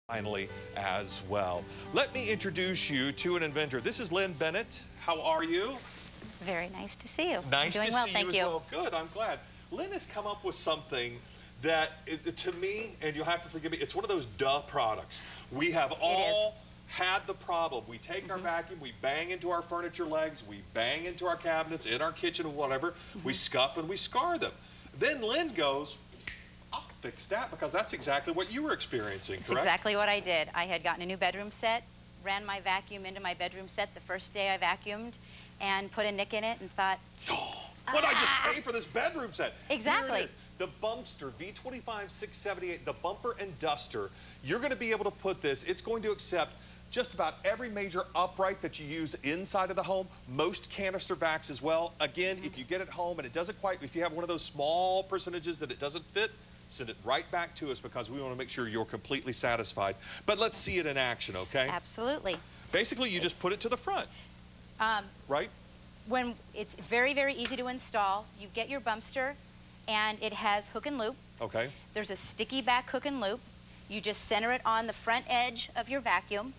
finally as well. Let me introduce you to an inventor. This is Lynn Bennett. How are you? Very nice to see you. Nice I'm doing to well, see thank you as well. Good, I'm glad. Lynn has come up with something that, to me, and you'll have to forgive me, it's one of those duh products. We have all had the problem. We take our vacuum, we bang into our furniture legs, we bang into our cabinets, in our kitchen or whatever, we scuff and we scar them. Then Lynn goes, I'll fix that, because that's exactly what you were experiencing, correct? That's exactly what I did. I had gotten a new bedroom set, ran my vacuum into my bedroom set the first day I vacuumed, and put a nick in it and thought, what did I just pay for this bedroom set? Exactly. Here it is. The Bumpster V25678, the bumper and duster. You're going to be able to put this, it's going to accept just about every major upright that you use inside of the home, most canister vacs as well. Again, if you get it home and it doesn't quite, if you have one of those small percentages that it doesn't fit, send it right back to us, because we want to make sure you're completely satisfied. But let's see it in action, okay? Absolutely. Basically, you just put it to the front, right? When it's very, very easy to install, you get your Bumpster, and it has hook and loop. Okay. There's a sticky back hook and loop. You just center it on the front edge of your vacuum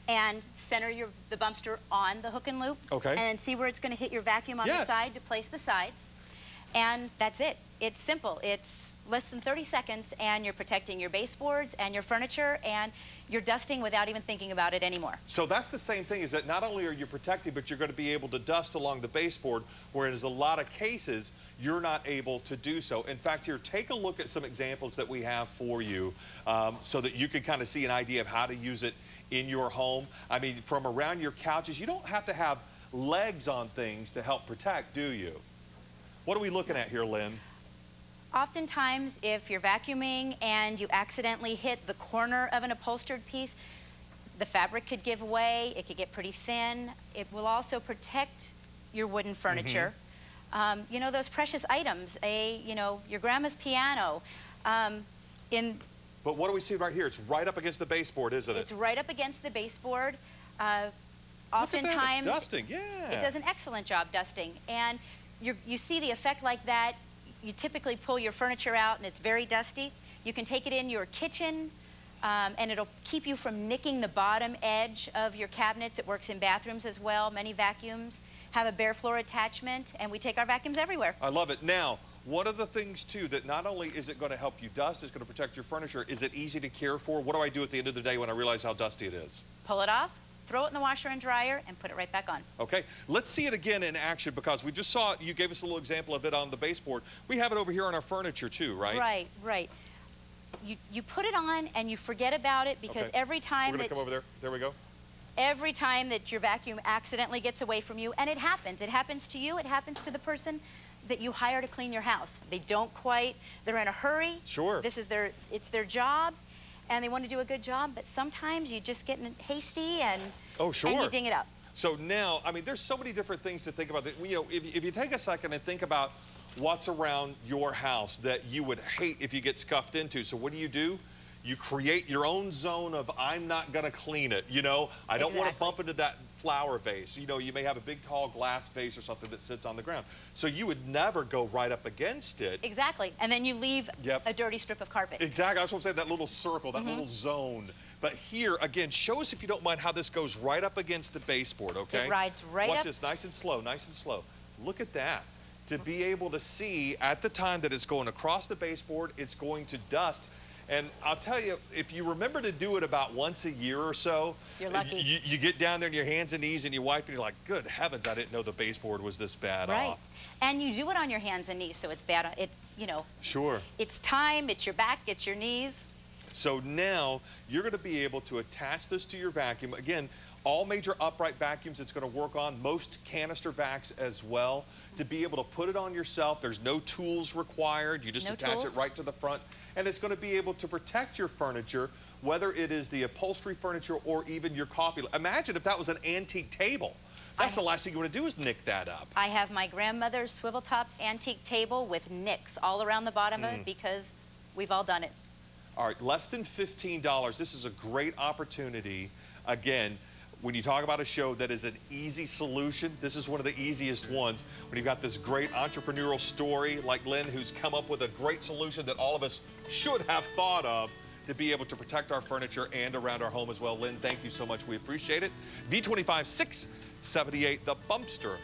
and center the Bumpster on the hook and loop. Okay. And then see where it's going to hit your vacuum on the side to place the sides. And that's it. It's simple. It's less than 30 seconds, and you're protecting your baseboards and your furniture, and you're dusting without even thinking about it anymore. So that's the same thing, is that not only are you protecting, but you're going to be able to dust along the baseboard, whereas a lot of cases, you're not able to do so. In fact, here, take a look at some examples that we have for you, so that you can kind of see an idea of how to use it in your home. I mean, from around your couches, you don't have to have legs on things to help protect, do you? What are we looking at here, Lynn? Oftentimes, if you're vacuuming and you accidentally hit the corner of an upholstered piece, the fabric could give way, it could get pretty thin. It will also protect your wooden furniture. You know, those precious items, your grandma's piano. But what do we see right here? It's right up against the baseboard, isn't it? It's right up against the baseboard. Oftentimes, look at that, it's dusting, it does an excellent job dusting. And you see the effect like that. You typically pull your furniture out and it's very dusty. You can take it in your kitchen, and it'll keep you from nicking the bottom edge of your cabinets. It works in bathrooms as well. Many vacuums have a bare floor attachment, and we take our vacuums everywhere. I love it. Now, one of the things, too, that not only is it going to help you dust, it's going to protect your furniture, is it easy to care for? What do I do at the end of the day when I realize how dusty it is? Pull it off, throw it in the washer and dryer, and put it right back on. Okay, let's see it again in action, because we just saw it. You gave us a little example of it on the baseboard. We have it over here on our furniture too, right? Right. You put it on and you forget about it, because every time we're gonna come over there. There we go. Every time that your vacuum accidentally gets away from you, and it happens to you, it happens to the person that you hire to clean your house. They don't quite, they're in a hurry. Sure. It's their job, and they want to do a good job, but sometimes you just get hasty and, and you ding it up. So now, I mean, there's so many different things to think about. You know, if you take a second and think about what's around your house that you would hate if you get scuffed into. So what do? You create your own zone of, I'm not going to clean it, you know? I don't want to bump into that flower vase. You know, you may have a big, tall glass vase or something that sits on the ground. So you would never go right up against it. Exactly. And then you leave a dirty strip of carpet. Exactly. I was going to say that little circle, that little zone. But here, again, show us, if you don't mind, how this goes right up against the baseboard, okay? It rides right up. Watch this, nice and slow, nice and slow. Look at that. To be able to see at the time that it's going across the baseboard, it's going to dust. And I'll tell you, if you remember to do it about once a year or so, you're lucky. You get down there on your hands and knees and you wipe and you're like, good heavens, I didn't know the baseboard was this bad off. And you do it on your hands and knees, so it's bad. Sure. It's time, it's your back, it's your knees. So now you're going to be able to attach this to your vacuum. Again, all major upright vacuums it's going to work on, most canister vacs as well. To be able to put it on yourself, there's no tools required. You just attach it right to the front. And it's going to be able to protect your furniture, whether it is the upholstery furniture or even your coffee. Imagine if that was an antique table. That's the last thing you want to do, is nick that up. I have my grandmother's swivel top antique table with nicks all around the bottom of it, because we've all done it. All right, less than $15. This is a great opportunity. Again, when you talk about a show that is an easy solution, this is one of the easiest ones. When you've got this great entrepreneurial story like Lynn, who's come up with a great solution that all of us should have thought of to be able to protect our furniture and around our home as well. Lynn, thank you so much. We appreciate it. V25 678, the Bumpster.